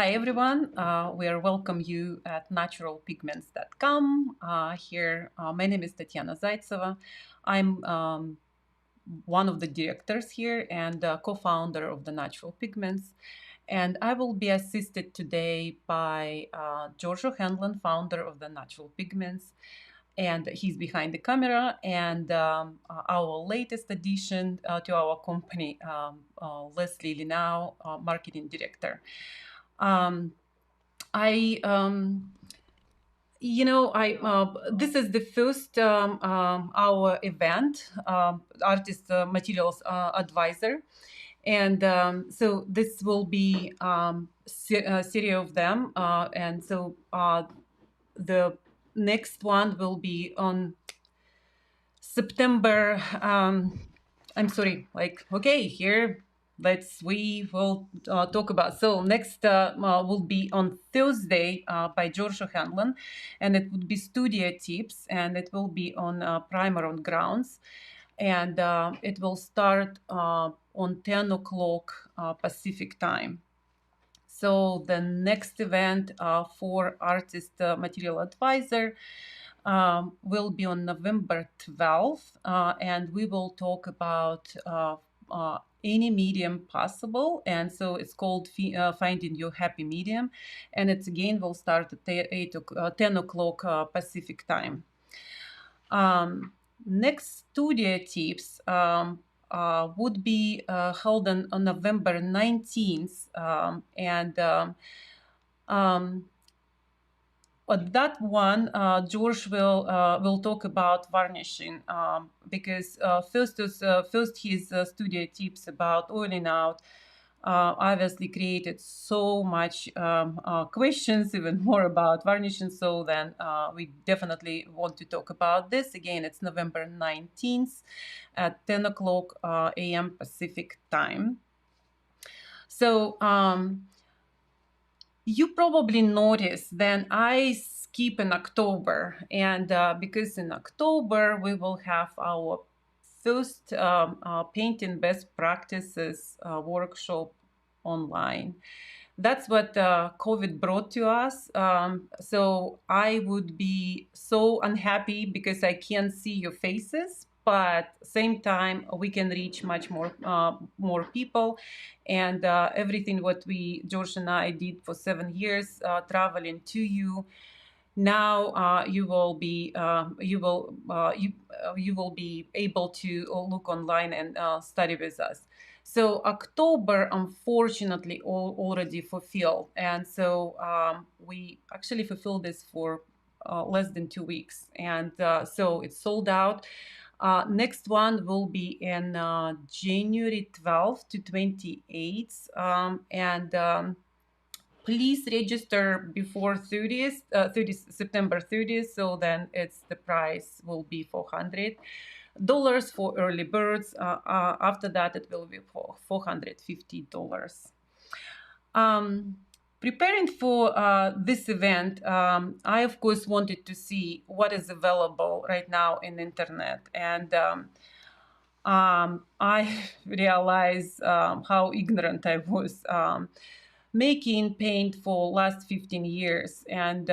Hi everyone, we are welcome you at naturalpigments.com. My name is Tatiana Zaitseva. I'm one of the directors here and co-founder of the Natural Pigments. And I will be assisted today by George O'Hanlon, founder of the Natural Pigments. And he's behind the camera, and our latest addition to our company, Leslie Linau, marketing director. Um, I this is the first our event, artist materials advisor, and so this will be series of them, and so the next one will be on September. I'm sorry. Okay, here we will talk about. So next will be on Thursday by George O'Hanlon, and it would be studio tips, and it will be on primer on grounds, and it will start on 10 o'clock Pacific time. So the next event for artist material advisor will be on November 12th, and we will talk about any medium possible. And so it's called Finding Your Happy Medium. And it's again will start at 10 o'clock Pacific time. Next studio tips would be held on November 19th. On that one, George will talk about varnishing because first his studio tips about oiling out obviously created so much questions, even more about varnishing. So then we definitely want to talk about this again. It's November 19th at 10 o'clock a.m. Pacific time. So you probably noticed then I skip in October, and because in October we will have our first painting best practices workshop online. That's what COVID brought to us. So I would be so unhappy because I can't see your faces, but same time we can reach much more people, and everything what George and I did for 7 years traveling to you. Now you will be able to look online and study with us. So October, unfortunately, already fulfilled, and so we actually fulfilled this for less than 2 weeks, and so it's sold out. Next one will be in January 12th to 28th, and please register before 30th, September 30th. So then the price will be $400 for early birds. After that, it will be for $450. Preparing for this event, I of course wanted to see what is available right now in the internet, and I realized how ignorant I was. Making paint for last 15 years and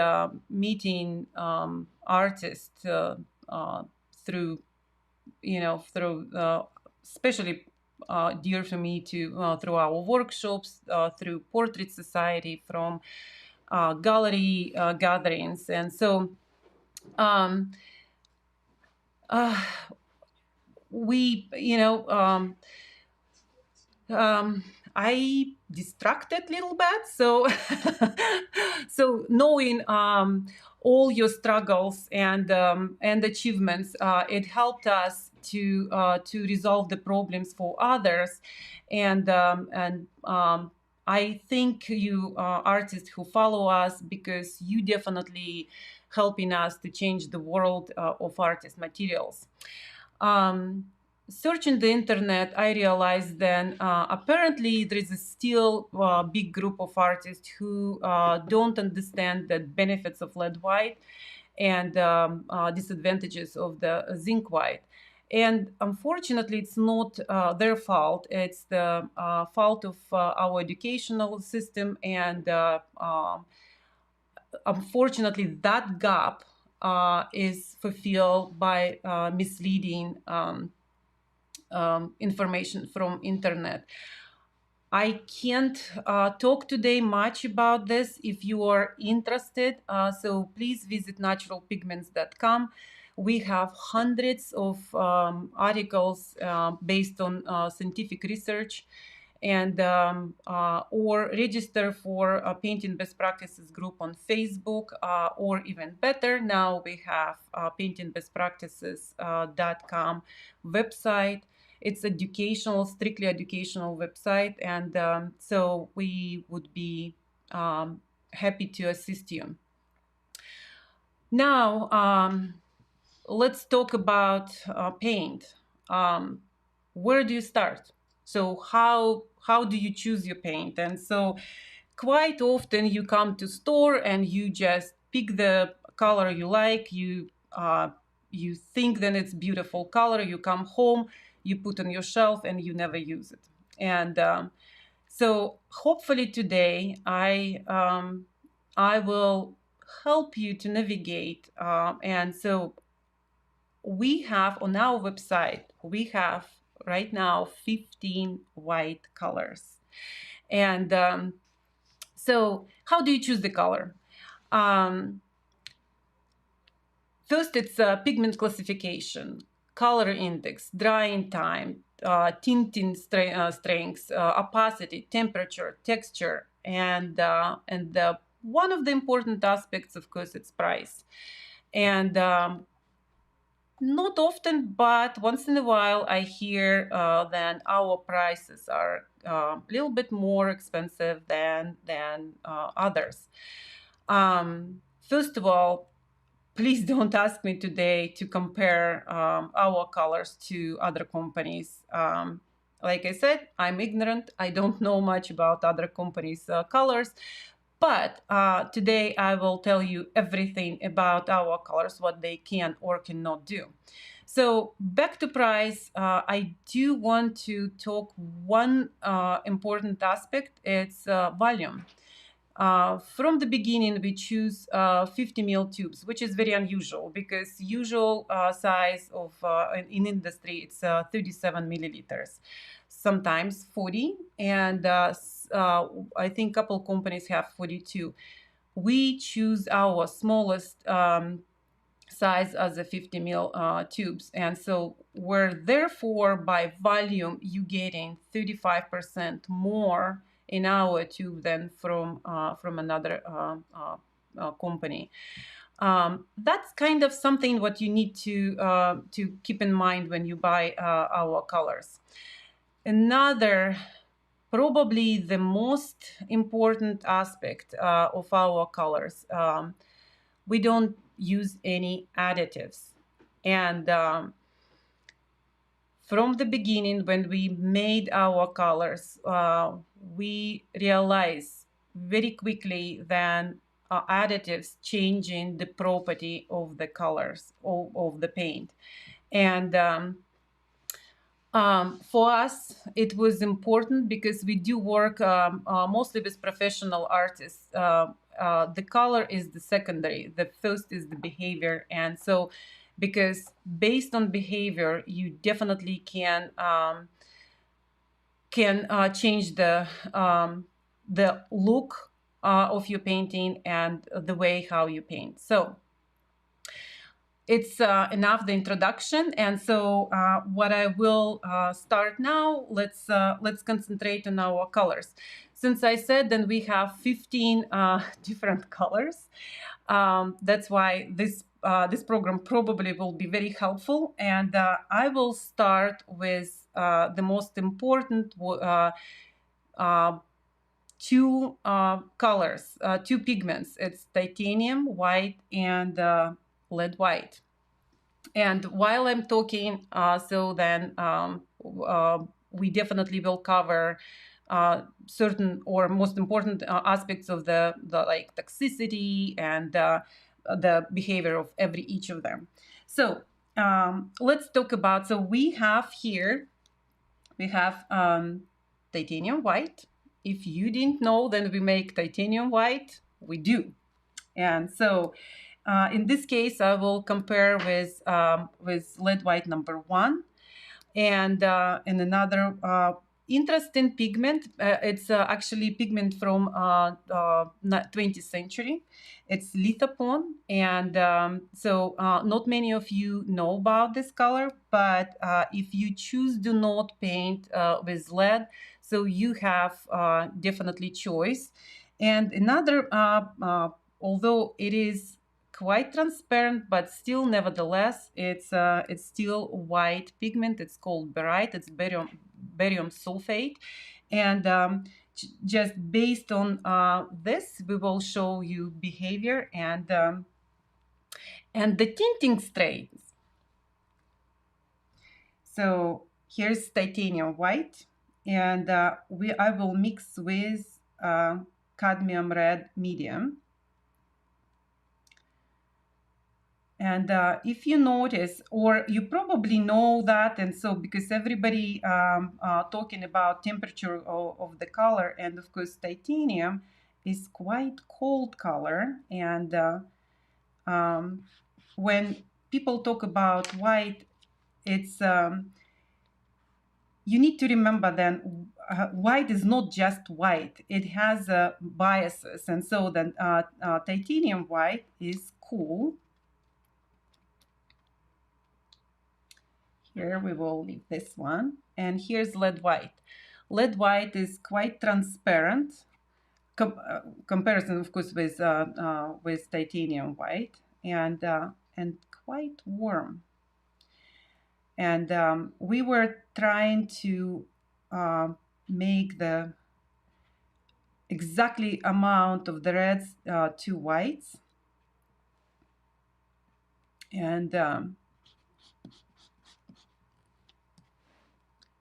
meeting artists through especially dear to me through our workshops, through Portrait Society, from gallery gatherings, and so we I distracted a little bit. So, so knowing all your struggles and achievements, it helped us to resolve the problems for others, and I thank you artists who follow us, because you definitely helping us to change the world of artist materials. Searching the internet, I realized then apparently there is still a big group of artists who don't understand the benefits of lead white and disadvantages of the zinc white. And unfortunately, it's not their fault. It's the fault of our educational system. And unfortunately, that gap is fulfilled by misleading information from internet. I can't talk today much about this. If you are interested, so please visit naturalpigments.com. We have hundreds of articles based on scientific research, and or register for a painting best practices group on Facebook, or even better, now we have paintingbestpractices.com website. It's educational, strictly educational website, and so we would be happy to assist you. Now, let's talk about paint. Where do you start? So how do you choose your paint? And so quite often you come to store and you just pick the color you like. You think that it's beautiful color. You come home, you put on your shelf, and you never use it. And so hopefully today I will help you to navigate. And so we have on our website, we have right now 15 white colors. And so how do you choose the color? First, it's a pigment classification, color index, drying time, tinting strength, opacity, temperature, texture, and one of the important aspects, of course, it's price. And not often, but once in a while, I hear that our prices are a little bit more expensive than others. First of all, please don't ask me today to compare our colors to other companies. Like I said, I'm ignorant. I don't know much about other companies' colors. But today I will tell you everything about our colors, what they can or cannot do. So back to price, I do want to talk one important aspect. It's volume. From the beginning, we choose 50 ml tubes, which is very unusual because usual size of in industry it's 37 milliliters, sometimes 40, and I think a couple companies have 42. We choose our smallest size as a 50 ml tubes, and so we're therefore by volume you getting 35% more in our tube than from another company. That's kind of something what you need to keep in mind when you buy our colors. Another, probably the most important aspect of our colors, we don't use any additives. And from the beginning, when we made our colors, we realized very quickly that additives changing the property of the colors of the paint. And for us, it was important because we do work mostly with professional artists. The color is the secondary. The first is the behavior. And so because based on behavior, you definitely can change the look of your painting and the way how you paint. So it's enough the introduction, and so what I will start now. Let's concentrate on our colors. Since I said then we have 15 different colors, that's why this program probably will be very helpful. And I will start with the most important two colors, two pigments. It's titanium white and lead white. And while I'm talking, so then we definitely will cover certain or most important aspects of the like toxicity and the behavior of each of them. So let's talk about, so we have here, we have titanium white. If you didn't know, then we make titanium white. We do. And so in this case, I will compare with lead white number 1. And another interesting pigment, it's actually pigment from 20th century. It's lithopone. And so not many of you know about this color, but if you choose do not paint with lead, so you have definitely choice. And another, although it is quite transparent, but still, nevertheless, it's still white pigment. It's called barite. It's barium sulfate, and just based on this, we will show you behavior and the tinting strains. So here's titanium white, and I will mix with cadmium red medium. And if you notice, or you probably know that, and so because everybody talking about temperature of the color, and of course titanium is quite cold color, and when people talk about white, it's you need to remember then white is not just white; it has biases, and so then titanium white is cool. Here we will leave this one. And here's lead white. Lead white is quite transparent. Comparison, of course, with titanium white, and quite warm. And we were trying to make the exactly amount of the reds to whites.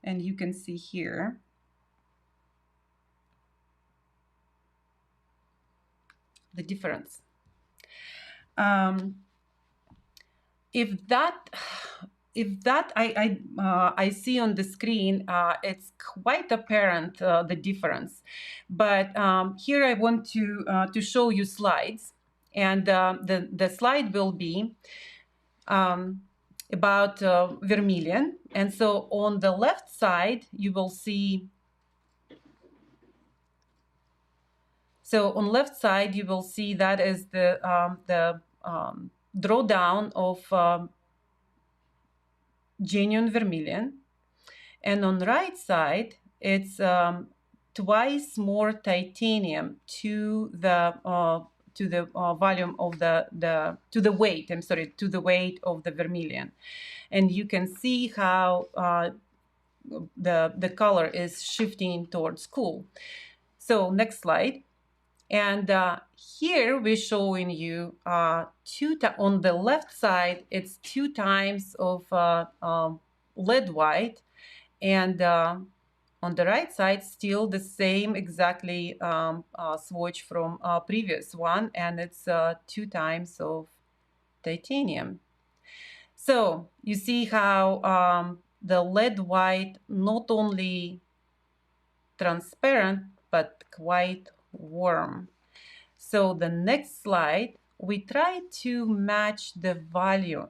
And you can see here the difference. If that I see on the screen, it's quite apparent the difference. But here I want to show you slides, and the slide will be about vermilion. And so on the left side, you will see. So on left side, you will see that is the drawdown of genuine vermilion, and on right side, it's twice more titanium to the volume of to the weight. I'm sorry, to the weight of the vermilion, and you can see how the color is shifting towards cool. So next slide. And here we're showing you on the left side, it's 2 times of lead white, and on the right side, still the same exactly swatch from previous one, and it's 2 times of titanium. So you see how the lead white not only transparent but quite warm. So the next slide, we try to match the value,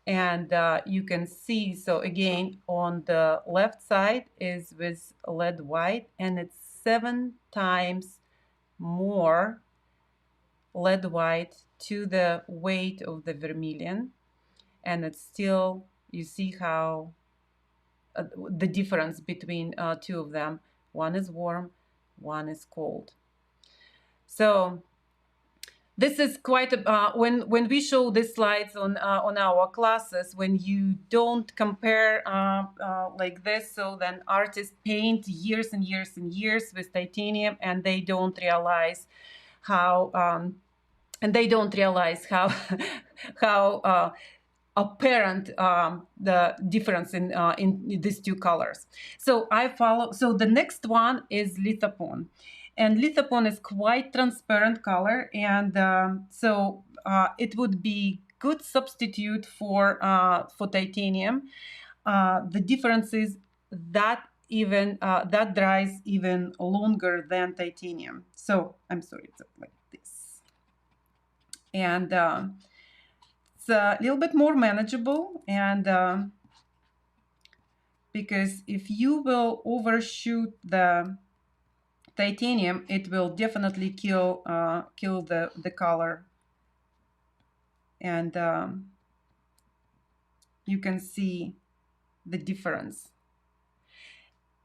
and you can see, so again on the left side is with lead white, and it's 7 times more lead white to the weight of the vermilion, and it's still, you see how the difference between two of them. One is warm, one is cold. So this is quite when we show these slides on our classes, when you don't compare like this, so then artists paint years and years and years with titanium, and they don't realize how how apparent the difference in these two colors. So so the next one is lithopone. And lithopone is quite transparent color, and so it would be good substitute for titanium. The difference is that that dries even longer than titanium. So I'm sorry, it's like this, and it's a little bit more manageable. And because if you will overshoot the titanium, it will definitely kill the color. And you can see the difference.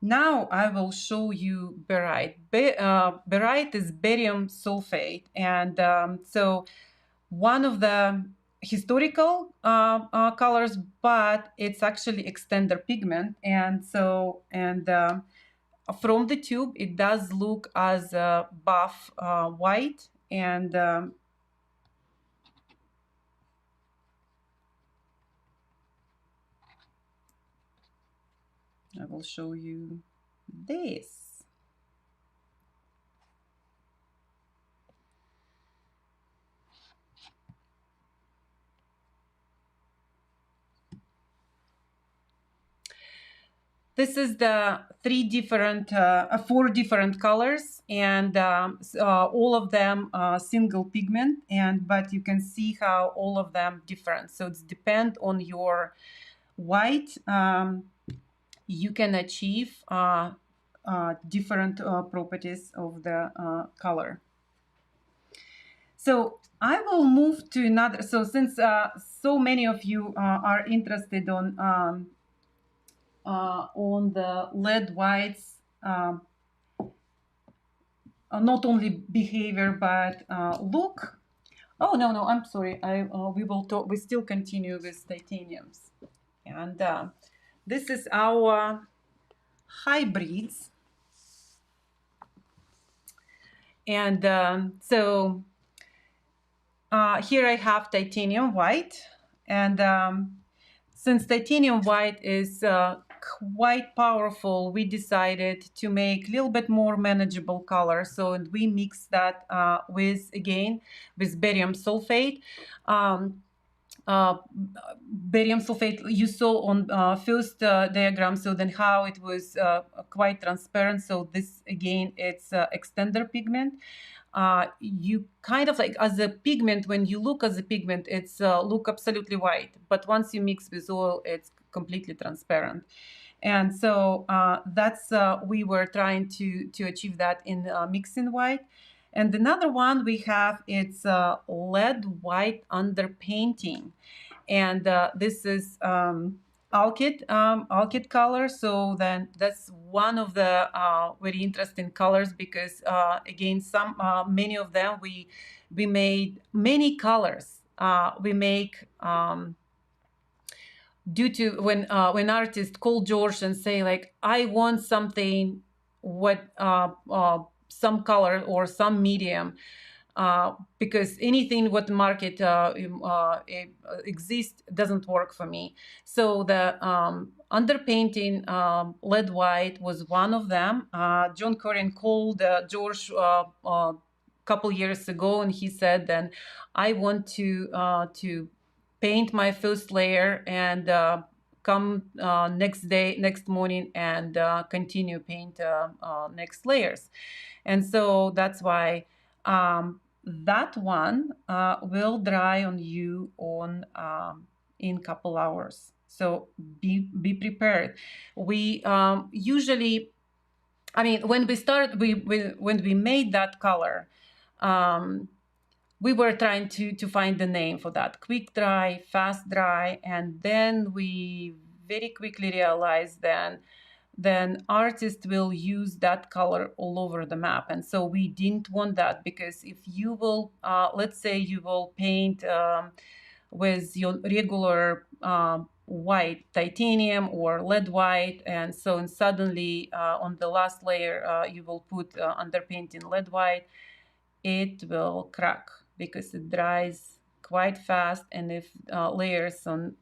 Now I will show you barite. Barite is barium sulfate, and so one of the historical colors, but it's actually extender pigment, and so from the tube it does look as buff white, and I will show you this. This is the four different colors, and all of them single pigment, but you can see how all of them different. So it's depend on your white. You can achieve different properties of the color. So I will move to another. So since so many of you are interested on the lead whites, not only behavior but look. Oh no, I'm sorry. We will talk. We still continue with titaniums, and this is our hybrids, and so here I have titanium white, and since titanium white is quite powerful, we decided to make a little bit more manageable color. So we mix that with barium sulfate. Barium sulfate you saw on first diagram, so then how it was quite transparent. So this again, it's extender pigment. You kind of like as a pigment, when you look as a pigment, it's look absolutely white, but once you mix with oil, it's completely transparent. And so that's we were trying to achieve that in mixing white. And another one we have, it's lead white underpainting, and this is alkyd color. So then that's one of the very interesting colors, because again, many of them we made many colors. We make due to when artists call George and say like, I want something what some color or some medium, because anything what the market exists doesn't work for me. So the underpainting lead white was one of them. John Curran called George a couple years ago, and he said, then I want to paint my first layer and come next morning and continue paint next layers. And so that's why that one will dry on you in couple hours. So be prepared. We usually, I mean, when we made that color, we were trying to find the name for that: quick dry, fast dry, and then we very quickly realized then artists will use that color all over the map. And so we didn't want that, because if you will, let's say you will paint with your regular white titanium or lead white, and so and suddenly on the last layer you will put underpainting lead white, it will crack because it dries quite fast. And if layers on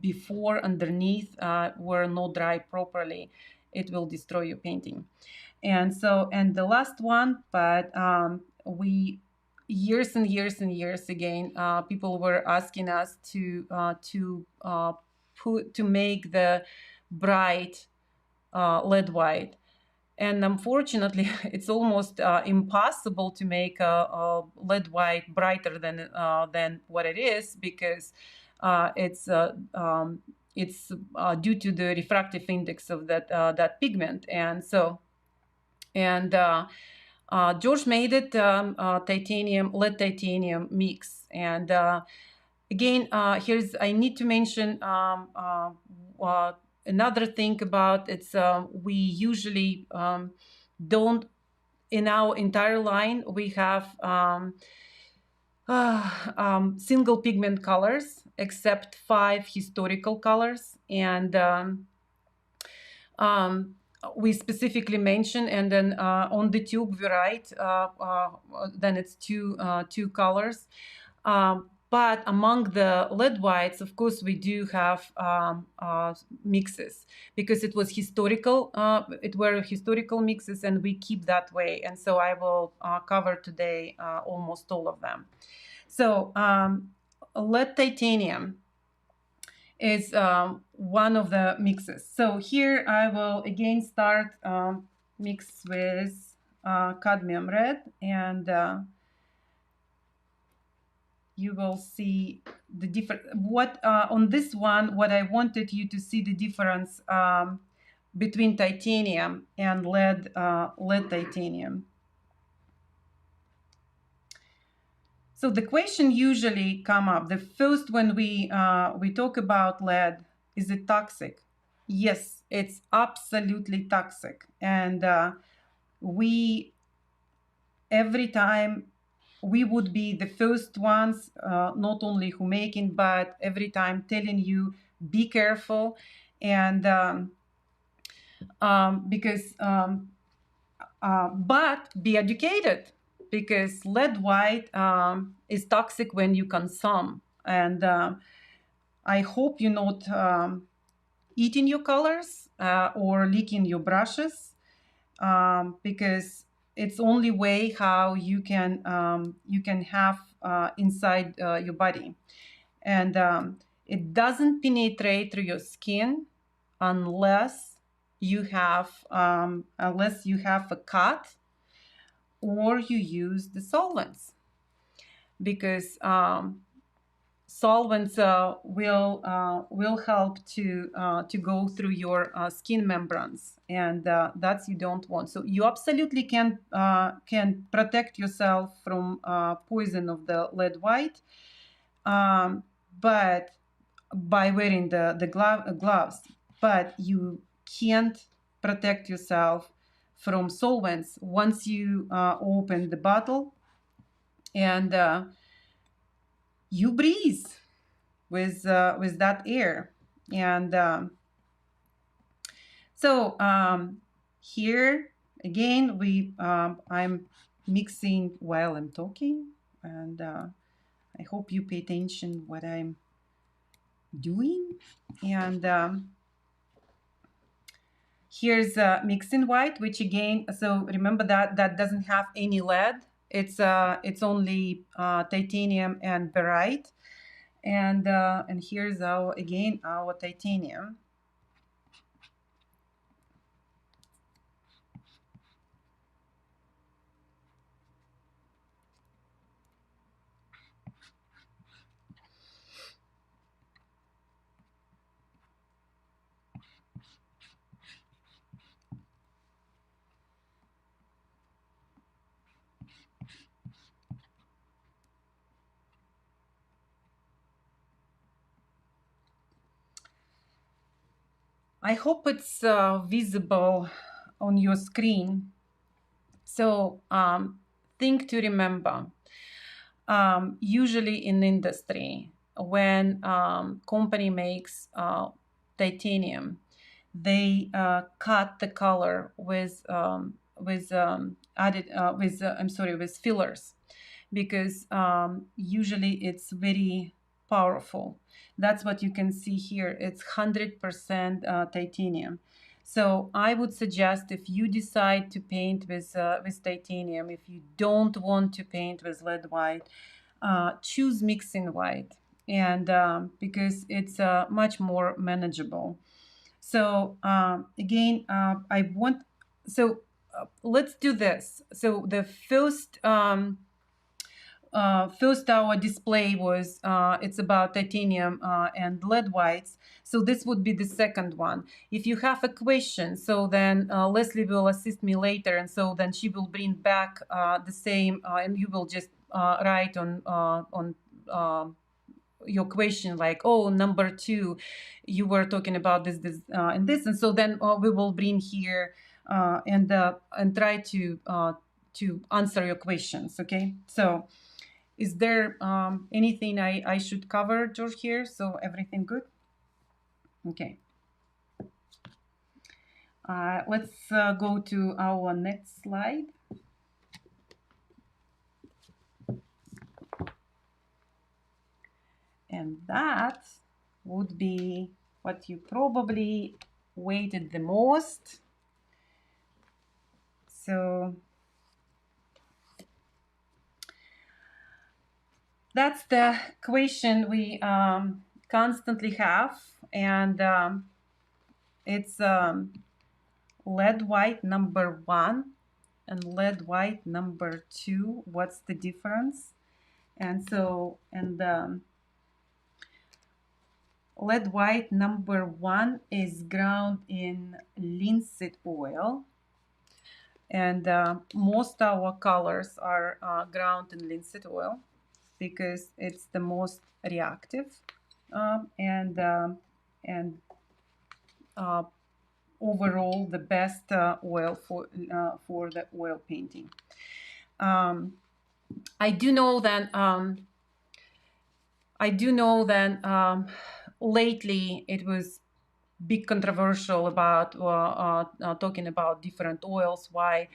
before underneath were not dry properly, it will destroy your painting. And so, and the last one, but we years and years and years again, people were asking us to make the bright lead white. And unfortunately, it's almost impossible to make a lead white brighter than what it is, because it's due to the refractive index of that pigment. And so, and George made it titanium, lead titanium mix. And again, here's, I need to mention another thing about it's, we usually don't, in our entire line, we have single pigment colors, except 5 historical colors. And we specifically mention, and then on the tube we write, then it's two colors. But among the lead whites, of course, we do have mixes, because it was historical. It were historical mixes, and we keep that way. And so I will cover today almost all of them. So lead titanium is one of the mixes. So here I will again start mix with cadmium red, and you will see the different, what on this one, what I wanted you to see the difference between titanium and lead titanium. So the question usually come up, the first when we talk about lead, is it toxic? Yes, it's absolutely toxic. And we, every time, we would be the first ones, not only who making, but every time telling you, be careful. And but be educated, because lead white is toxic when you consume. And I hope you're not eating your colors or licking your brushes, because it's only way how you can have inside your body. And it doesn't penetrate through your skin unless you have a cut or you use the solvents, because solvents will help to go through your skin membranes, and that's you don't want. So you absolutely can protect yourself from poison of the lead white, but by wearing the gloves, but you can't protect yourself from solvents once you open the bottle and you breathe with that air. And so here again we I'm mixing while I'm talking, and I hope you pay attention what I'm doing. And here's mixing white, which again, so remember that doesn't have any lead. It's only titanium and barite. And here's our titanium. I hope it's visible on your screen. So thing to remember, usually in industry, when company makes titanium, they cut the color with fillers, because usually it's very powerful. That's what you can see here. It's 100% titanium. So I would suggest, if you decide to paint with titanium, if you don't want to paint with lead white, choose mixing white, and because it's much more manageable. So again, I want, so let's do this. So the first our display was it's about titanium and lead whites. So this would be the second one. If you have a question, so then Leslie will assist me later, and so then she will bring back the same, and you will just write on your question, like, oh, number 2, you were talking about this and this, and so then we will bring here and try to answer your questions. Okay, so is there anything I should cover, George, here? So everything good? Okay. Let's go to our next slide. And that would be what you probably waited the most. So that's the question we constantly have, and it's lead white number 1 and lead white number 2. What's the difference? And so, and lead white number 1 is ground in linseed oil, and most our colors are ground in linseed oil because it's the most reactive and overall the best oil for the oil painting. I do know that lately it was big controversial about talking about different oils, why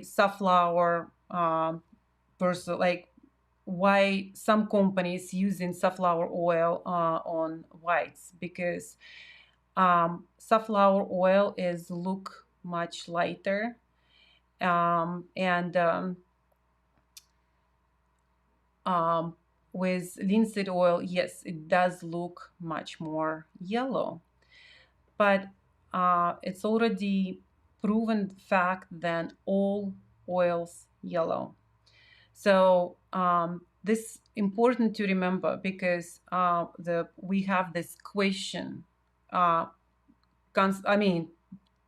safflower versus, like, why some companies using safflower oil on whites, because safflower oil is look much lighter, and with linseed oil, yes, it does look much more yellow, but it's already proven fact that all oils yellow. So this important to remember, because we have this question.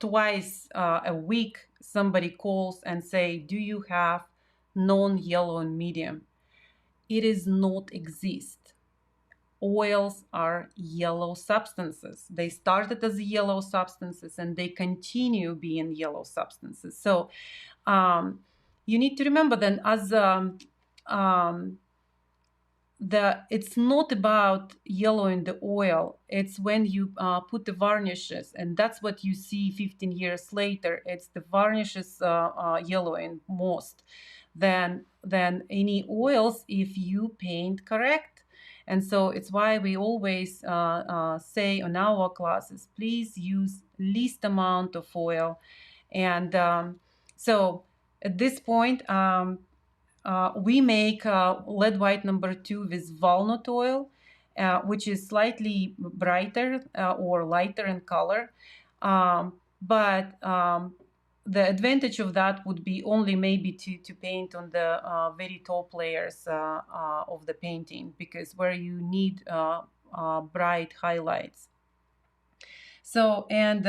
Twice a week somebody calls and say, "Do you have non-yellow and medium?" It is not exist. Oils are yellow substances. They started as yellow substances and they continue being yellow substances. So you need to remember then, as it's not about yellow in the oil. It's when you put the varnishes, and that's what you see 15 years later. It's the varnishes yellowing most than any oils if you paint correct. And so it's why we always say on our classes, please use least amount of oil. And so at this point, we make lead white number 2 with walnut oil, which is slightly brighter or lighter in color. But the advantage of that would be only maybe to paint on the very top layers of the painting, because where you need bright highlights. So, and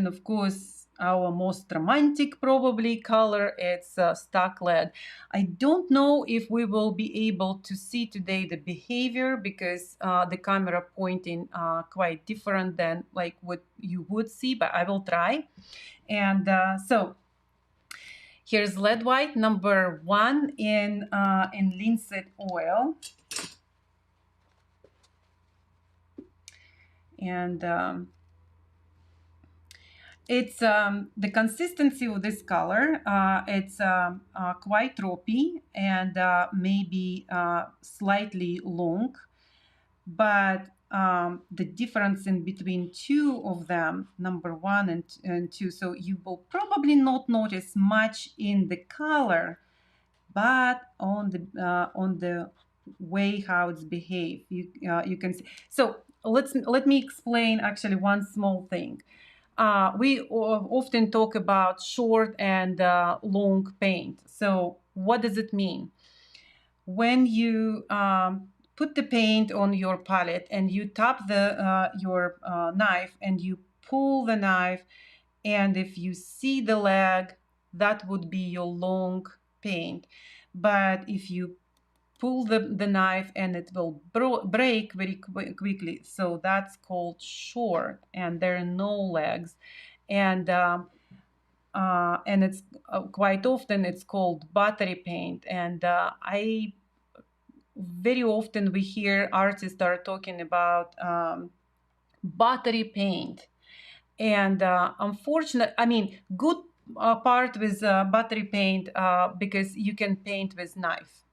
of course, our most romantic probably color, it's stuck lead. I don't know if we will be able to see today the behavior, because the camera pointing quite different than like what you would see, but I will try. And so here's lead white number 1 in linseed oil. And it's the consistency of this color. It's quite ropey and maybe slightly long, but the difference in between two of them, number one and two. So you will probably not notice much in the color, but on the way how it's behaved, you can see. So let me explain actually one small thing. We often talk about short and long paint. So what does it mean? When you put the paint on your palette and you tap your knife and you pull the knife, and if you see the leg, that would be your long paint. But if you pull the knife and it will break very quickly, so that's called short, and there are no legs. And it's quite often it's called battery paint. And I very often we hear artists are talking about battery paint. And unfortunately, I mean, good part with battery paint because you can paint with knife.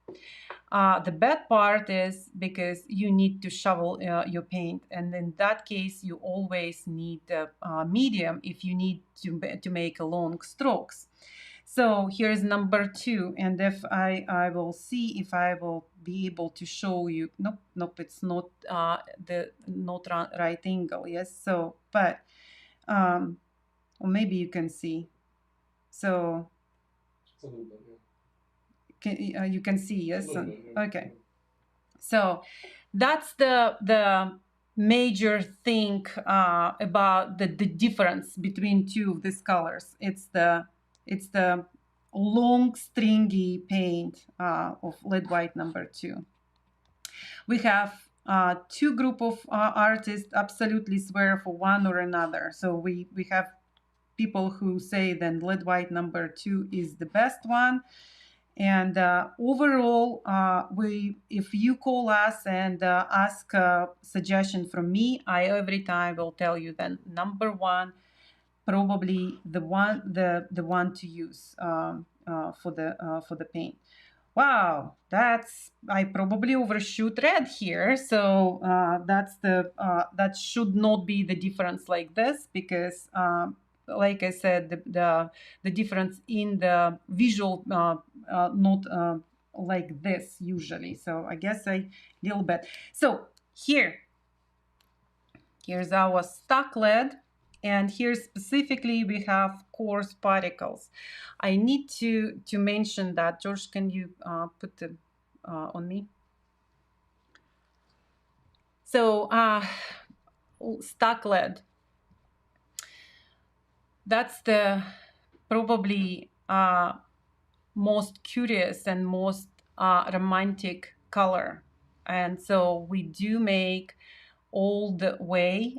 The bad part is because you need to shovel your paint, and in that case, you always need a medium if you need to make long strokes. So here's number two, and if I will see if I will be able to show you. Nope, it's not the not right angle. Yes, so but or maybe you can see. So It's a little bit, yeah. you can see, yes? A little bit, yeah. Okay. So that's the major thing about the difference between two of these colors. It's the long stringy paint of lead white number two. We have two group of artists absolutely swear for one or another. So we have people who say then lead white number two is the best one. And overall, if you call us and ask a suggestion from me, I every time will tell you then number one, probably the one to use for the paint. Wow, that's I probably overshoot red here. So that should not be the difference like this because. Like I said, the difference in the visual not like this usually. So I guess a little bit. So here's our stuck lead. And here specifically we have coarse particles. I need to mention that. George, can you put the on me? So stuck lead. That's the probably most curious and most romantic color. And so we do make all the way.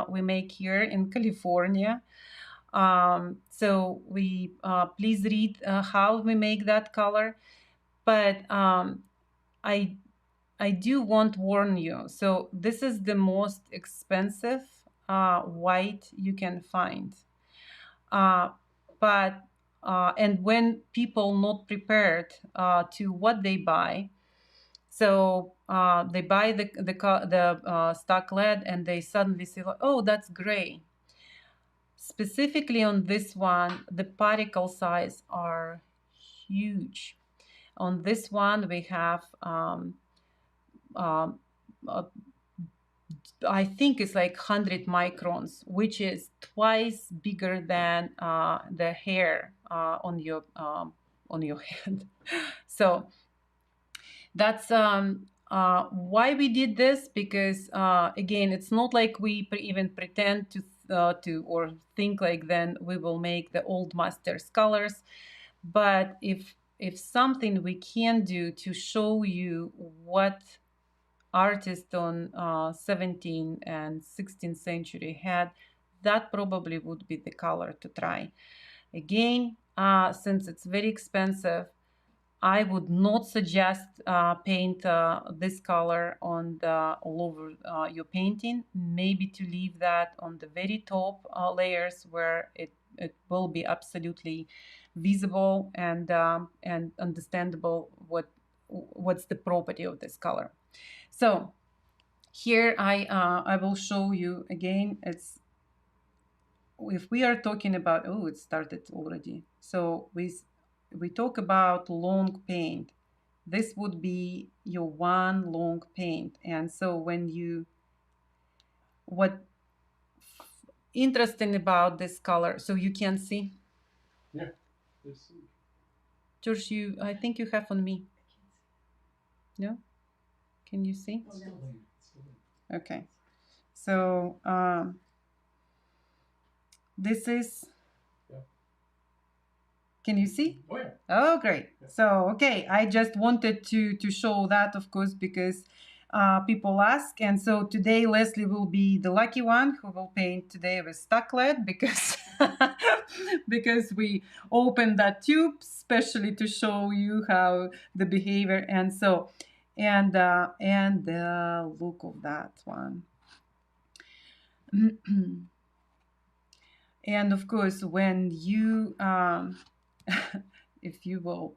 We make here in California. So we please read how we make that color. But I do want to warn you. So this is the most expensive white you can find. But and when people not prepared to what they buy, so they buy the stock lead and they suddenly say, oh, that's gray. Specifically on this one, the particle size are huge. On this one, we have uh, I think it's like 100 microns, which is twice bigger than the hair on your head. So that's why we did this, because again, it's not like we even pretend to or think like then we will make the old masters colors. But if something we can do to show you what artists on 17th and 16th century had, that probably would be the color to try. Again, since it's very expensive, I would not suggest paint this color on all over your painting. Maybe to leave that on the very top layers where it will be absolutely visible and understandable what's the property of this color. So Here I will show you again. It's if we are talking about, oh, it started already. So we talk about long paint. This would be your one long paint. And so when you, what interesting about this color, so you can see. Yeah. Yes. George, you, I think you have on me. No? Can you see? It's still there. It's still there. Okay. So this is, Yeah. can you see? Oh yeah. Oh, great. Yeah. So, okay, I just wanted to show that, of course, because people ask. And so today, Leslie will be the lucky one who will paint today with stuck lead because, because we opened that tube specially to show you how the behavior. And so, and the look of that one. And of course, when you, if you will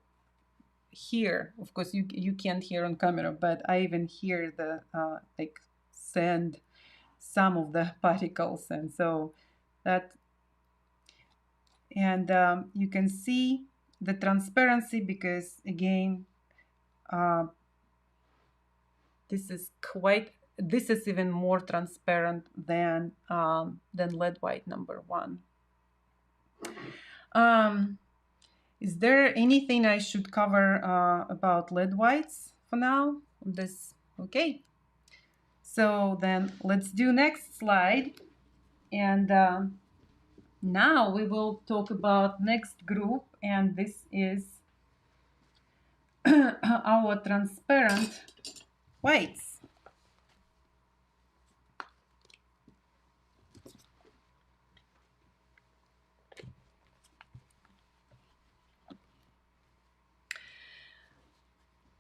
hear, of course, you can't hear on camera, but I even hear the like sand, some of the particles, and so that, and you can see the transparency because again, this is quite. This is even more transparent than lead white number one. Is there anything I should cover about lead whites for now? This, okay. So then let's do next slide. And now we will talk about next group, and this is our transparent whites.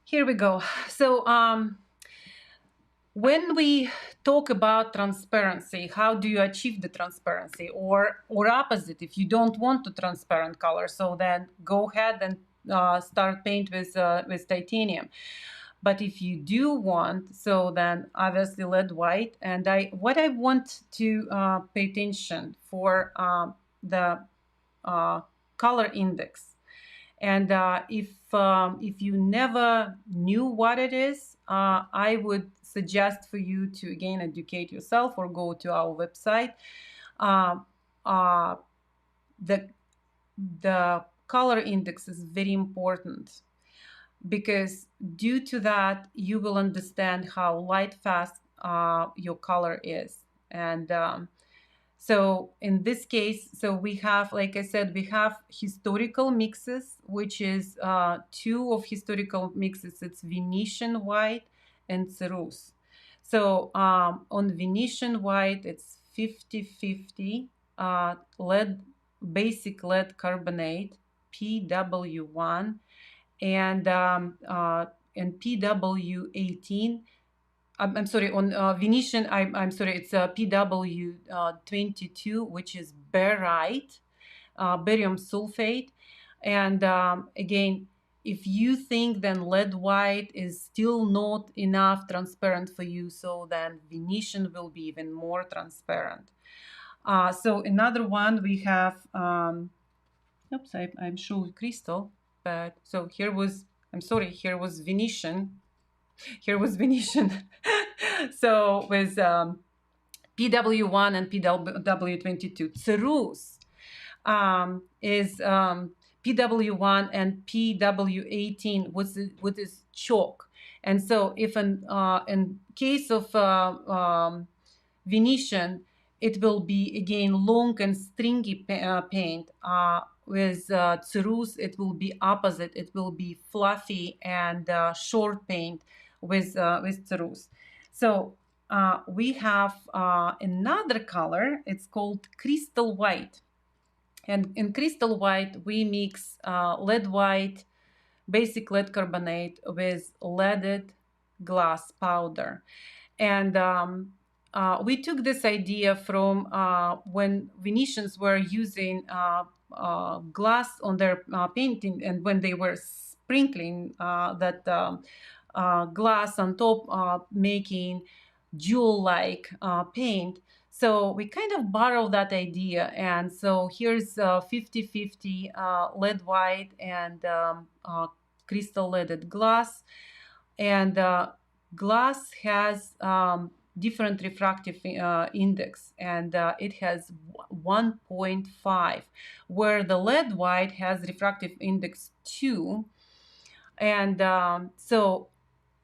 Here we go. So when we talk about transparency, how do you achieve the transparency, or opposite, if you don't want a transparent color, so then go ahead and start paint with titanium. But if you do want, so then obviously lead white. And what I want to pay attention for the color index. And if you never knew what it is, I would suggest for you to again educate yourself or go to our website. Uh, uh, the color index is very important because due to that you will understand how light fast your color is. And so in this case, so we have, like I said, we have historical mixes, which is two of historical mixes. It's Venetian white and ceruse. So on Venetian white, it's 50-50 lead, basic lead carbonate, PW1, and PW18. I'm sorry, on Venetian, I'm sorry, it's PW22, which is barite, barium sulfate. And again, if you think then lead white is still not enough transparent for you, so then Venetian will be even more transparent. So another one we have, oops, I'm showing crystal, but so here was, I'm sorry, here was Venetian. Here was Venetian. So with PW1 and PW22. Ceruse is PW1 and PW18 with this chalk. And so if in case of Venetian, it will be again long and stringy paint. With ceruse, it will be opposite. It will be fluffy and short paint with ceruse. So we have another color. It's called crystal white. And in crystal white, we mix lead white, basic lead carbonate with leaded glass powder. And we took this idea from when Venetians were using glass on their painting, and when they were sprinkling that glass on top, making jewel-like paint. So we kind of borrow that idea, and so here's 50-50 lead white and crystal leaded glass. And glass has different refractive index, and it has 1.5, where the lead white has refractive index 2. And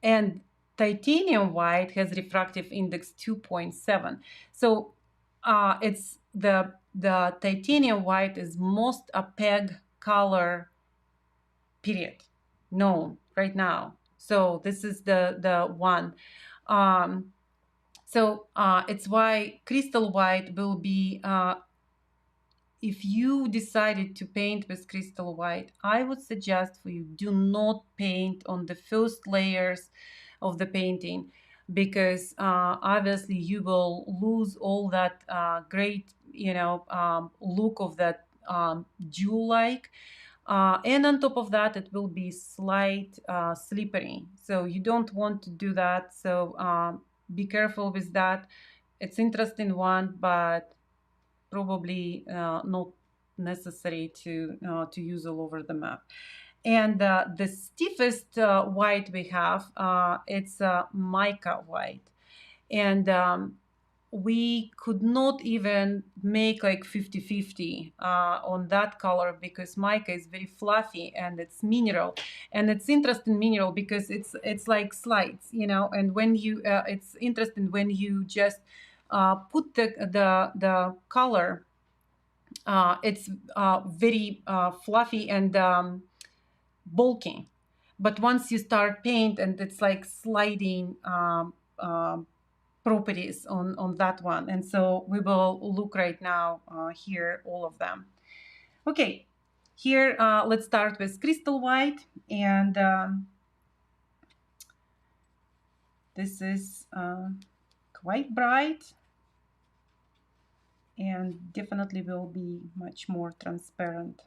and titanium white has refractive index 2.7. So it's the titanium white is most opaque color period known right now. So this is the one. It's why crystal white will be, if you decided to paint with crystal white, I would suggest for you, do not paint on the first layers of the painting, because obviously you will lose all that great, look of that jewel-like. And on top of that, it will be slight slippery. So you don't want to do that. So be careful with that. It's interesting one, but probably not necessary to use all over the map. And the stiffest white we have, it's mica white. And we could not even make like 50-50 on that color, because mica is very fluffy and it's mineral. And it's interesting mineral because it's like slides, and when you it's interesting when you just put the color, it's very fluffy and bulky. But once you start paint, and it's like sliding properties on that one. And so we will look right now here all of them. Okay, here let's start with crystal white, and this is quite bright and definitely will be much more transparent.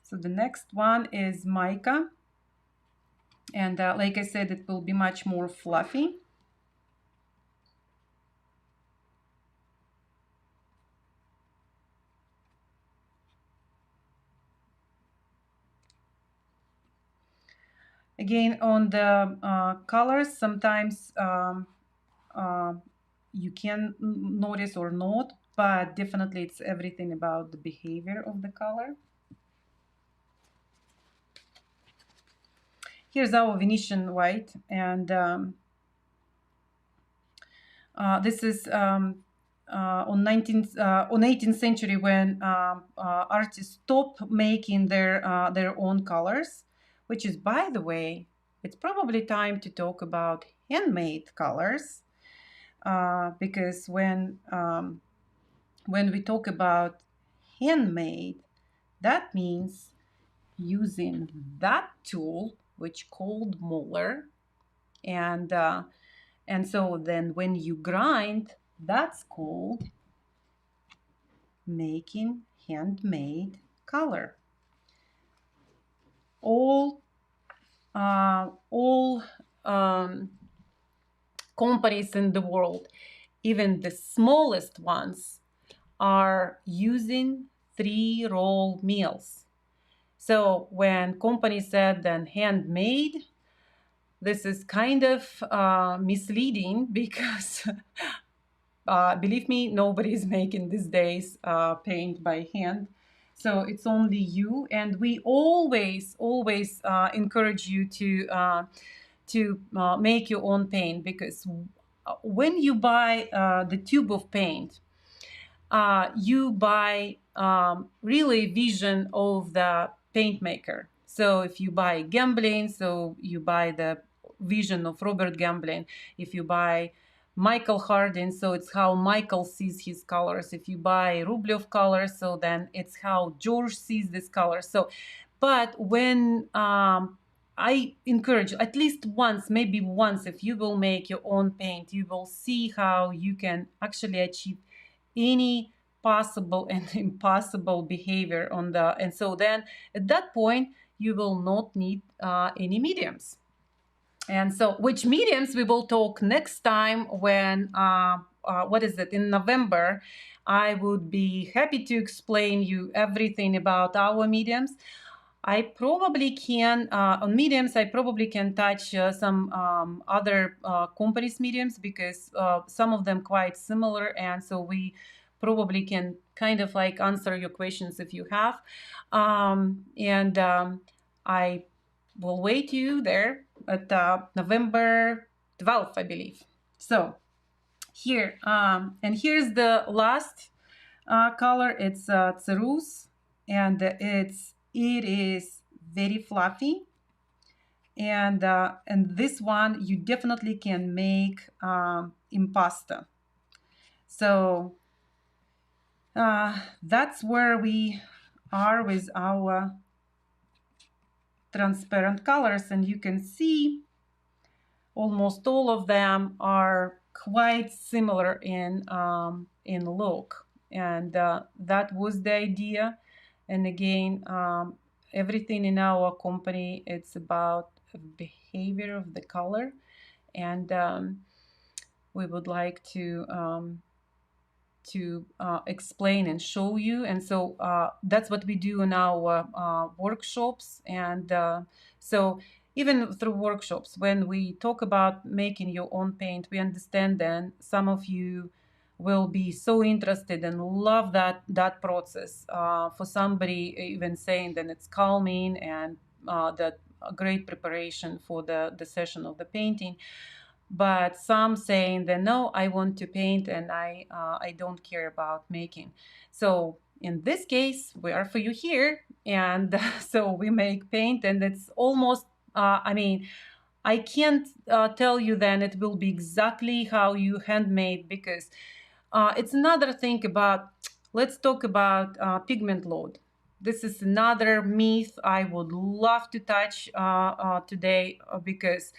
So the next one is mica, and like I said, it will be much more fluffy. Again, on the colors, sometimes you can notice or not, but definitely it's everything about the behavior of the color. Here's our Venetian white, and this is on 18th century, when artists stopped making their own colors, which is, by the way, it's probably time to talk about handmade colors, because when we talk about handmade, that means using that tool, which called molar, and so then when you grind, that's called making handmade color. All companies in the world, even the smallest ones, are using 3-roll mills. So when company said then handmade, this is kind of misleading, because believe me, nobody is making these days paint by hand. So it's only you, and we always encourage you to make your own paint, because when you buy the tube of paint, you buy really vision of the paint maker. So if you buy Gamblin, so you buy the vision of Robert Gamblin. If you buy Michael Hardin, so it's how Michael sees his colors. If you buy Rublev Colours, so then it's how George sees this color. So But when I encourage at least once, maybe once, if you will make your own paint, you will see how you can actually achieve any possible and impossible behavior on the, and so then at that point you will not need any mediums. And so which mediums we will talk next time when what is it, in November. I would be happy to explain you everything about our mediums. I probably can, on mediums, I probably can touch some other companies' mediums, because some of them quite similar, and so we probably can kind of like answer your questions if you have. And I will wait you there at November 12th, I believe. So here, and here's the last color. It's Ceruse, and it is very fluffy, and this one you definitely can make in pasta. So that's where we are with our transparent colors, and you can see almost all of them are quite similar in look, and that was the idea. And again, everything in our company, it's about behavior of the color, and we would like to explain and show you. And so that's what we do in our workshops. And so even through workshops, when we talk about making your own paint, we understand then some of you will be so interested and love that process. For somebody even saying that it's calming and that a great preparation for the session of the painting. But some saying that no, I want to paint and I don't care about making. So in this case, we are for you here, and so we make paint, and it's almost I mean, I can't tell you then it will be exactly how you handmade, because it's another thing about, let's talk about pigment load. This is another myth I would love to touch today, because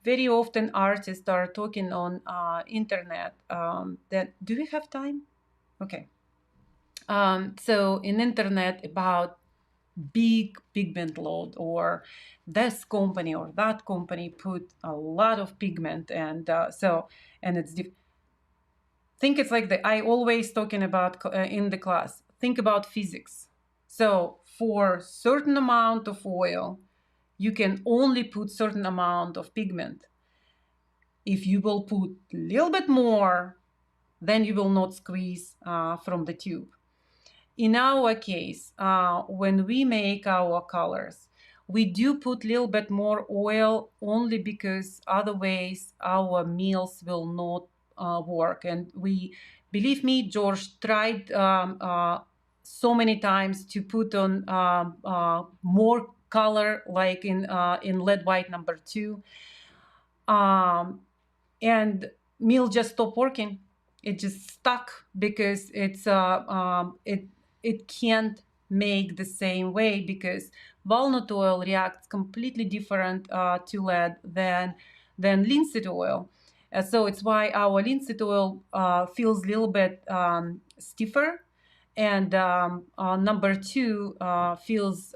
very often artists are talking on internet that, do we have time? Okay. So in internet about big pigment load, or this company or that company put a lot of pigment, and and it's think it's like I always talking about in the class, think about physics. So for certain amount of oil you can only put certain amount of pigment. If you will put a little bit more, then you will not squeeze from the tube. In our case, when we make our colors, we do put a little bit more oil, only because otherwise our meals will not work. And we, believe me, George tried so many times to put on more color, like in lead white number 2. And meal just stopped working. It just stuck, because it can't make the same way, because walnut oil reacts completely different to lead than linseed oil. So it's why our linseed oil feels a little bit stiffer, and number 2 feels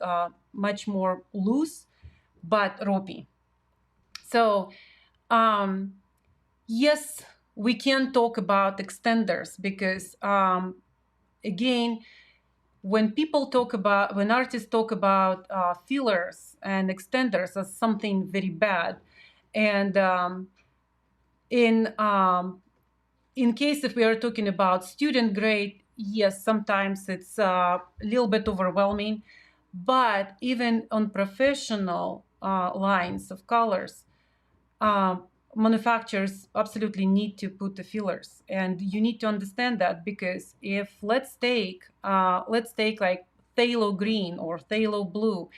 much more loose but ropey. So yes, we can talk about extenders, because again, when artists talk about fillers and extenders as something very bad, and in in case if we are talking about student grade, yes, sometimes it's a little bit overwhelming. But even on professional lines of colors, manufacturers absolutely need to put the fillers, and you need to understand that, because if let's take like phthalo green or phthalo blue,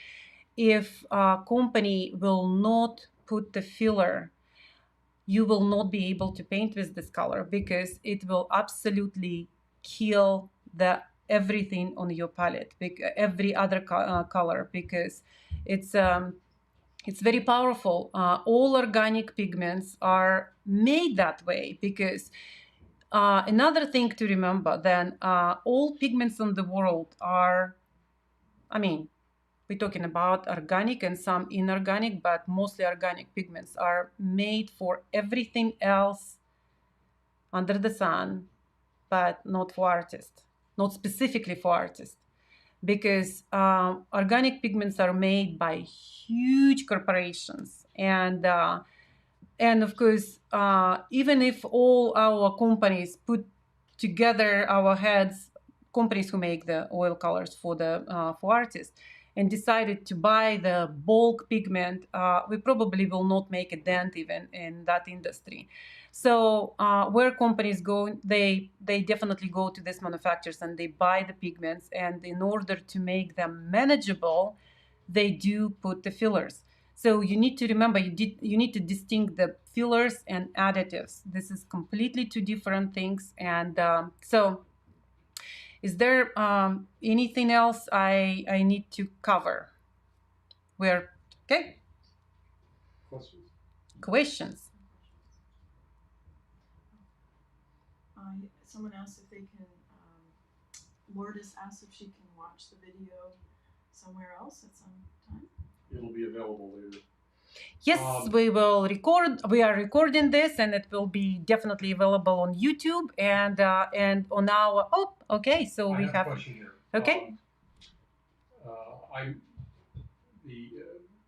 if a company will not put the filler, you will not be able to paint with this color, because it will absolutely kill the everything on your palette, every other color, because it's very powerful. All organic pigments are made that way because another thing to remember then, all pigments in the world are, I mean, we're talking about organic and some inorganic, but mostly organic pigments are made for everything else under the sun, but not for artists, not specifically for artists. Because organic pigments are made by huge corporations, and of course, even if all our companies put together our heads, companies who make the oil colors for the for artists, and decided to buy the bulk pigment, we probably will not make a dent even in that industry. So where companies go, they definitely go to these manufacturers and they buy the pigments, and in order to make them manageable, they do put the fillers. So you need to remember, you need to distinguish the fillers and additives. This is completely two different things. And so is there anything else I need to cover? We're okay. Questions? Questions? Someone asked if they can, Lourdes asked if she can watch the video somewhere else at some time. It'll be available later. Yes, we will record. We are recording this, and it will be definitely available on YouTube and on our. Oh, okay. So we have a question here. Okay.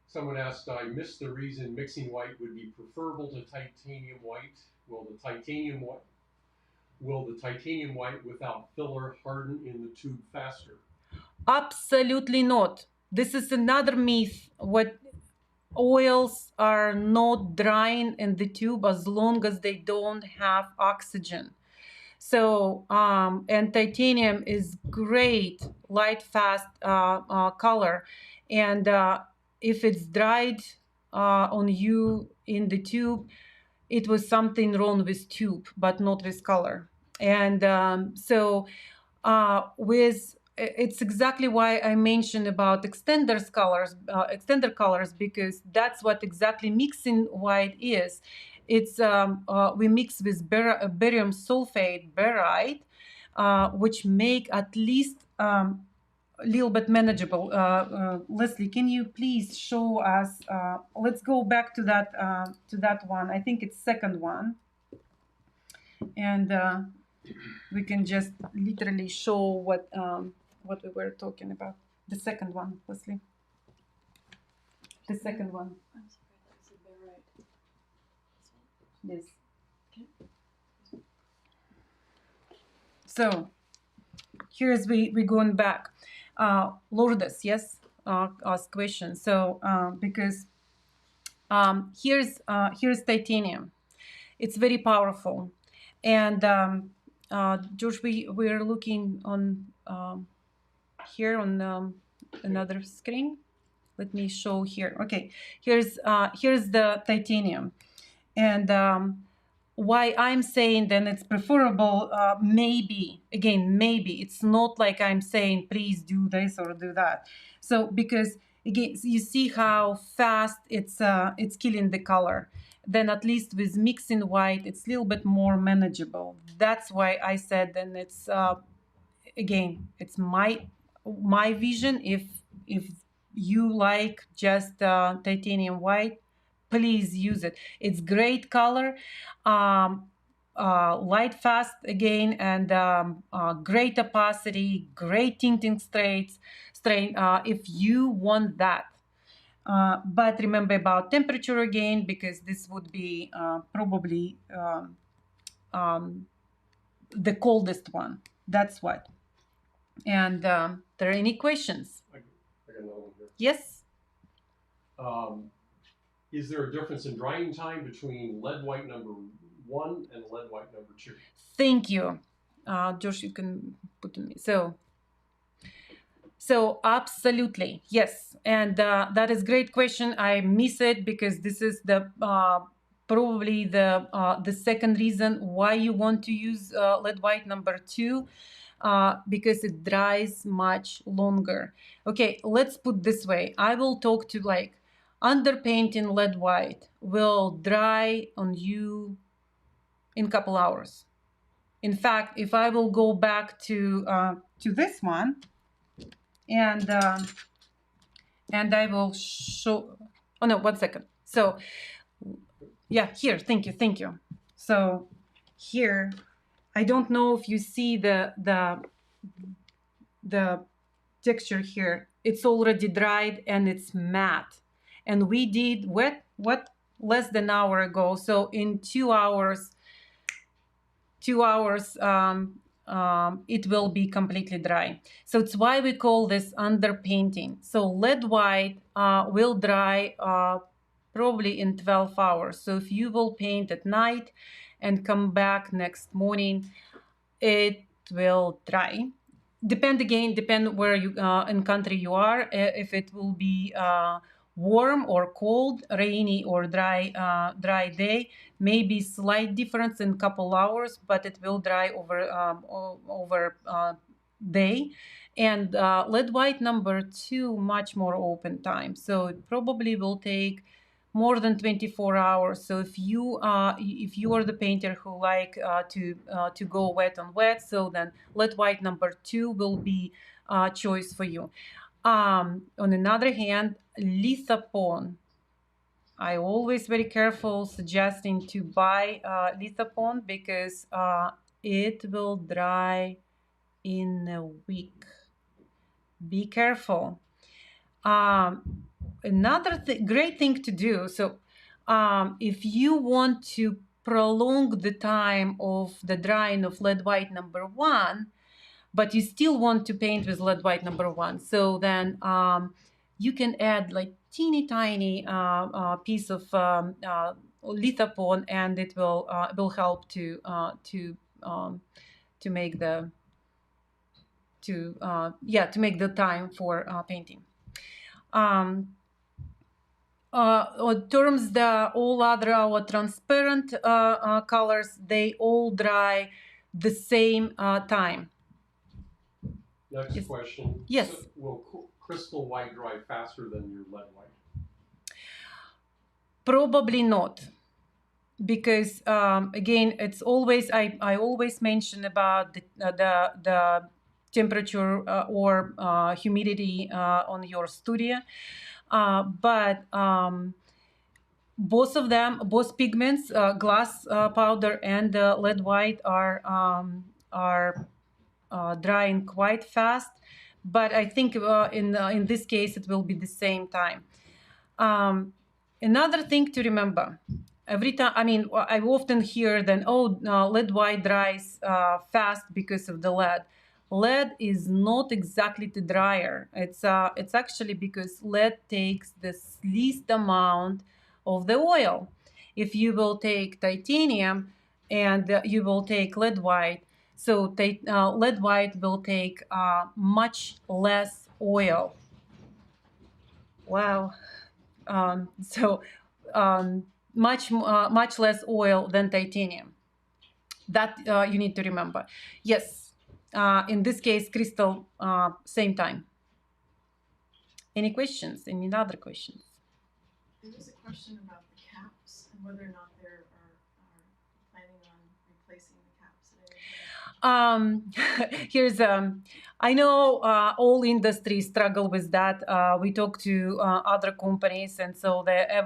Someone asked, I missed the reason mixing white would be preferable to titanium white. Will the titanium white without filler harden in the tube faster? Absolutely not. This is another myth. What oils are not drying in the tube as long as they don't have oxygen. So, and titanium is great, light, fast color. And if it's dried on you in the tube, it was something wrong with tube, but not with color. And it's exactly why I mentioned about extender colors, because that's what exactly mixing white is. It's we mix with barium sulfate, barite, which make at least a little bit manageable. Leslie, can you please show us? Let's go back to that one. I think it's second one, and we can just literally show what we were talking about. The second one, Leslie. The second one. I'm sorry, I said barite. Yes. So here's we going back. Lourdes, yes, ask questions. So because here's titanium. It's very powerful, and George, we're looking on here on another screen. Let me show here. Okay, here's the titanium, and why I'm saying then it's preferable. Maybe it's not like I'm saying please do this or do that. So because again, you see how fast it's killing the color. Then at least with mixing white, it's a little bit more manageable. That's why I said then it's again, it's my vision. If you like just titanium white, please use it. It's great color, light, fast again, and great opacity, great tinting strain. If you want that. But remember about temperature again, because this would be probably the coldest one. That's what. And there are any questions? I got another one here. Yes. Is there a difference in drying time between lead white number 1 and lead white number 2? Thank you. Josh, you can put me. So absolutely, yes. And that is great question. I miss it because this is the probably the second reason why you want to use lead white number 2. because it dries much longer. Okay, let's put this way. I will talk to like underpainting lead white will dry on you in a couple hours. In fact, if I will go back to this one and I will show. Oh no, 1 second. So yeah, here. Thank you. So here, I don't know if you see the texture here. It's already dried and it's matte. And we did what less than an hour ago. So in 2 hours, it will be completely dry. So it's why we call this underpainting. So lead white will dry probably in 12 hours. So if you will paint at night and come back next morning, it will dry. Depend where you in country you are, if it will be warm or cold, rainy or dry day, maybe slight difference in couple hours, but it will dry over day. And lead white number 2 much more open time, so it probably will take more than 24 hours. So if you are the painter who like to go wet on wet, so then lead white number 2 will be choice for you. On another hand, lithopone, I always very careful suggesting to buy lithopone because it will dry in a week. Be careful. Another great thing to do, so if you want to prolong the time of the drying of lead white number 1, but you still want to paint with lead white number 1, so then you can add like teeny tiny piece of lithopone, and it will help to make the make the time for painting. Terms the all other our transparent colors, they all dry the same time. Next question. Yes. So will crystal white dry faster than your lead white? Probably not, because again, it's always I always mention about the temperature or humidity on your studio, but both of them, both pigments, glass powder and lead white, are drying quite fast. But I think in this case it will be the same time. Another thing to remember, every time, I mean, I often hear then, lead white dries fast because of the lead. Lead is not exactly the dryer. It's actually because lead takes the least amount of the oil. If you will take titanium and you will take lead white, so lead white will take much less oil. Wow. Much less oil than titanium. That you need to remember. Yes, in this case, crystal, same time. Any questions? Any other questions? There was a question about the caps and whether or not they're planning on replacing the caps at any time. Here's I know all industries struggle with that. We talk to other companies, and so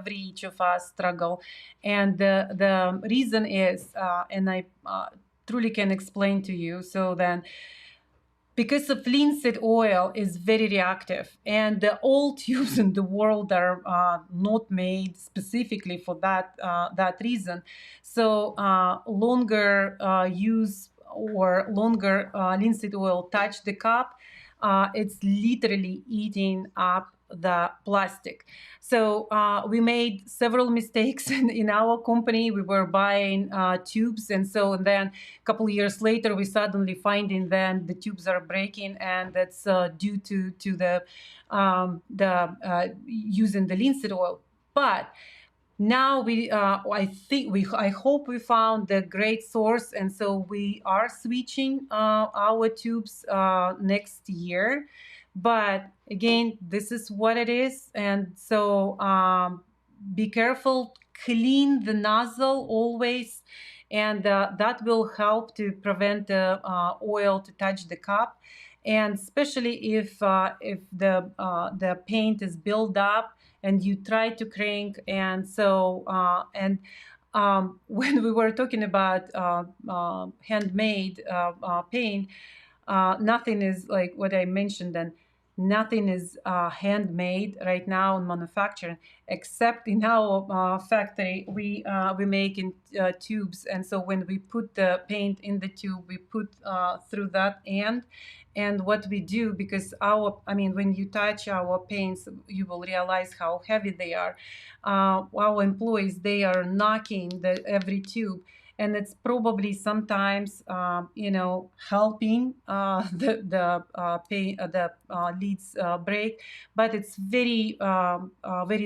each of us struggle. And the reason is, and I truly can explain to you. So then, because of linseed oil is very reactive, and all tubes in the world are not made specifically for that reason. So longer use or longer linseed oil touch the cup, it's literally eating up the plastic. So we made several mistakes in our company. We were buying tubes, and so then a couple of years later, we suddenly finding then the tubes are breaking, and that's due to the using the linseed oil. But now I hope we found the great source, and so we are switching our tubes next year. But again, this is what it is, and so be careful, clean the nozzle always, and that will help to prevent the oil to touch the cup. And especially if the paint is built up and you try to crank, and so when we were talking about handmade paint, nothing is like what I mentioned, and nothing is handmade right now in manufacturing, except in our factory we make in tubes, and so when we put the paint in the tube, we put through that end. And what we do, because when you touch our paints, you will realize how heavy they are. Our employees, they are knocking the every tube, and it's probably sometimes helping the leads break, but it's very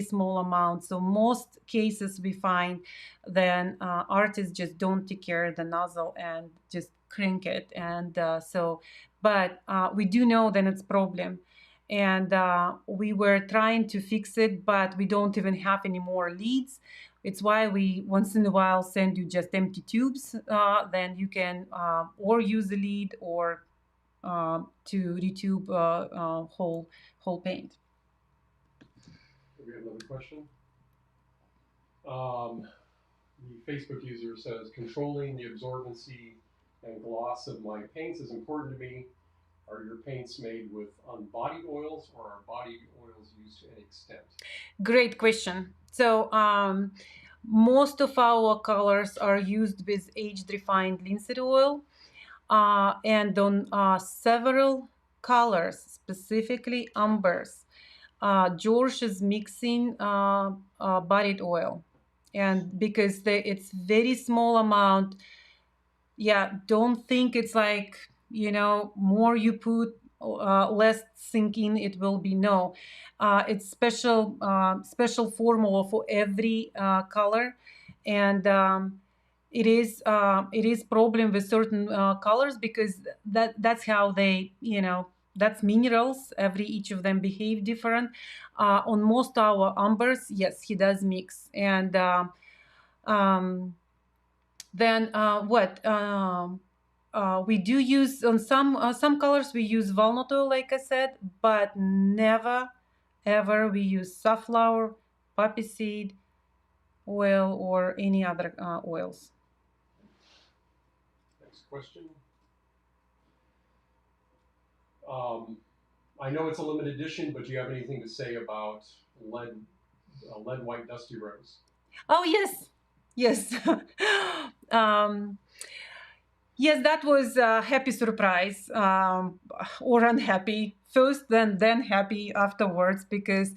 small amount. So most cases we find then artists just don't take care of the nozzle and just crank it, and but we do know then it's problem, and we were trying to fix it, but we don't even have any more leads. It's why we once in a while send you just empty tubes. Then you can or use a lead or to retube whole paint. We have another question. The Facebook user says, controlling the absorbency and gloss of my paints is important to me. Are your paints made with unbodied oils, or are bodied oils used to an extent? Great question. So most of our colors are used with aged refined linseed oil, and on several colors, specifically umbers, George is mixing bodied oil, and because it's very small amount. Yeah, don't think it's like more you put, less sinking it will be. No, it's special formula for every color, and it is problem with certain colors, because that's how they that's minerals, every each of them behave different. On most our umbers, yes, he does mix, and um, then what we do use on some colors, we use walnut oil, like I said, but never ever we use safflower, poppy seed oil, or any other oils. Next question. I know it's a limited edition, but do you have anything to say about lead white dusty rose? Oh yes, yes. um, yes, that was a happy surprise, or unhappy first, then happy afterwards, because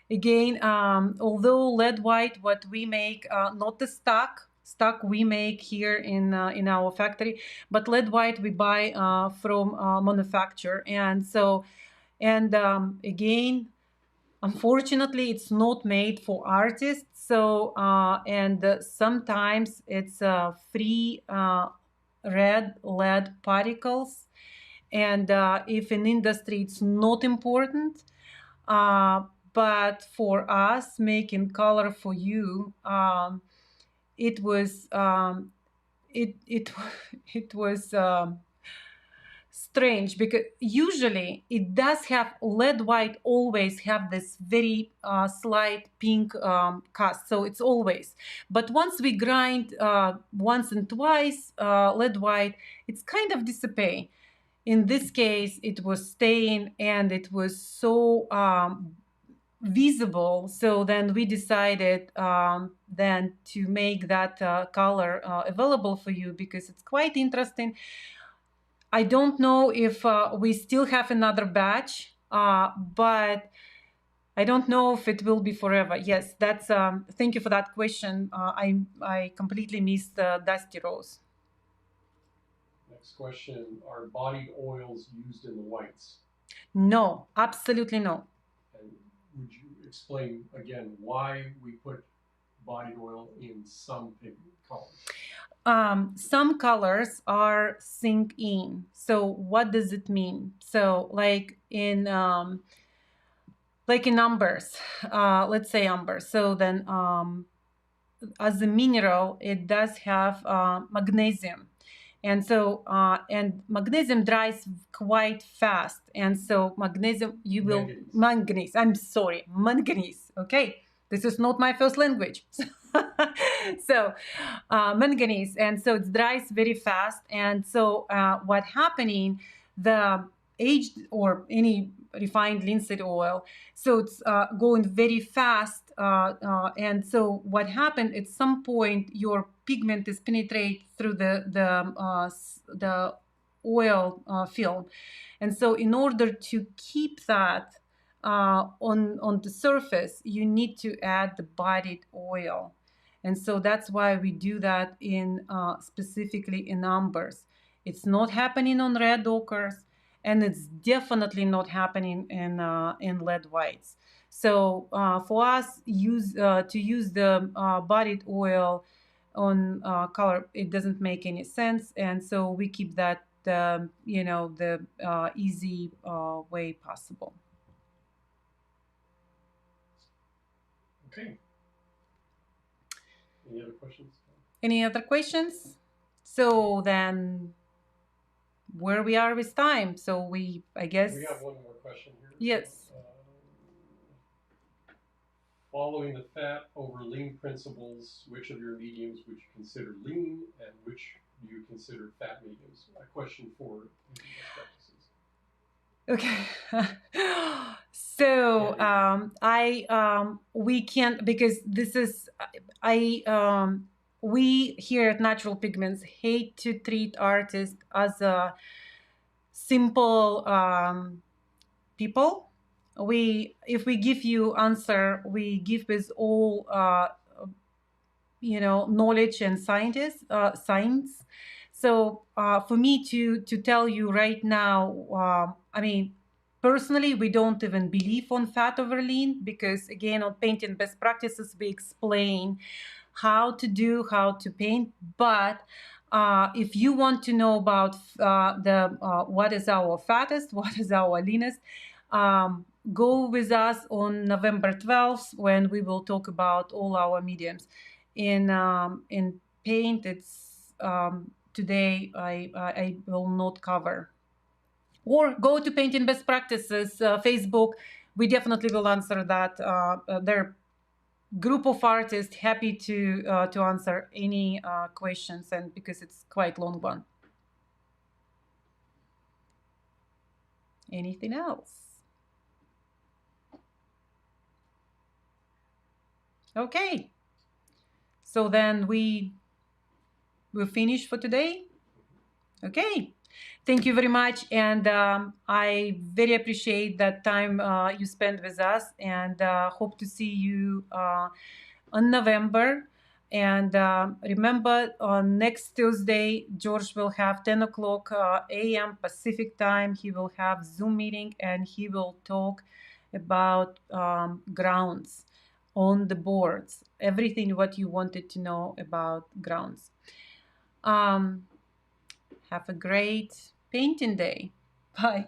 again, although lead white, what we make, not the stock we make here in our factory, but lead white we buy from manufacturer, and so, and again, unfortunately, it's not made for artists. So and sometimes it's free red lead particles, and if in industry it's not important, uh, but for us making color for you, it was it it was strange, because usually it does have lead white, always have this very slight pink cast, so it's always, but once we grind once and twice lead white, it's kind of dissipate. In this case it was staying, and it was so visible, so then we decided then to make that color available for you, because it's quite interesting. I don't know if we still have another batch, but I don't know if it will be forever. Yes, that's. Thank you for that question. I completely missed Dusty Rose. Next question, are bodied oils used in the whites? No, absolutely no. And would you explain again why we put body oil in some pigment colors? Some colors are zinc in. So what does it mean? So like in numbers, let's say amber. So then as a mineral, it does have magnesium. And so, and magnesium dries quite fast. And so magnesium, you will, manganese, I'm sorry, manganese, okay? This is not my first language. So manganese, and so it dries very fast. And so what happening, the aged or any refined linseed oil, so it's going very fast, and so what happened at some point, your pigment is penetrate through the oil film, and so in order to keep that on the surface, you need to add the bodied oil. And so that's why we do that in specifically in ambers. It's not happening on red ochres, and it's definitely not happening in lead whites. So for us, to use the bodied oil on color, it doesn't make any sense, and so we keep that the easy way possible. Okay. Any other questions? Any other questions? So then, where we are with time? So I guess we got one more question here. Yes. Following the fat over lean principles, which of your mediums would you consider lean, and which do you consider fat mediums? A question for best practices. Okay. So we can't, because this is we here at Natural Pigments hate to treat artists as a simple people. If we give you answer, we give with all knowledge and science. So for me to tell you right now, I mean, personally, we don't even believe on fat over lean, because again, on painting best practices, we explain how to paint. But if you want to know about what is our fattest, what is our leanest, go with us on November 12th, when we will talk about all our mediums. In paint, it's today I will not cover. Or go to Painting Best Practices Facebook. We definitely will answer that. There group of artists happy to answer any questions, and because it's quite long one. Anything else? Okay. So then we'll finish for today. Okay. Thank you very much, and I very appreciate that time you spent with us, and hope to see you on November. And remember, on next Tuesday, George will have 10 o'clock a.m. Pacific time. He will have Zoom meeting, and he will talk about grounds on the boards, everything what you wanted to know about grounds. Have a great painting day. Bye.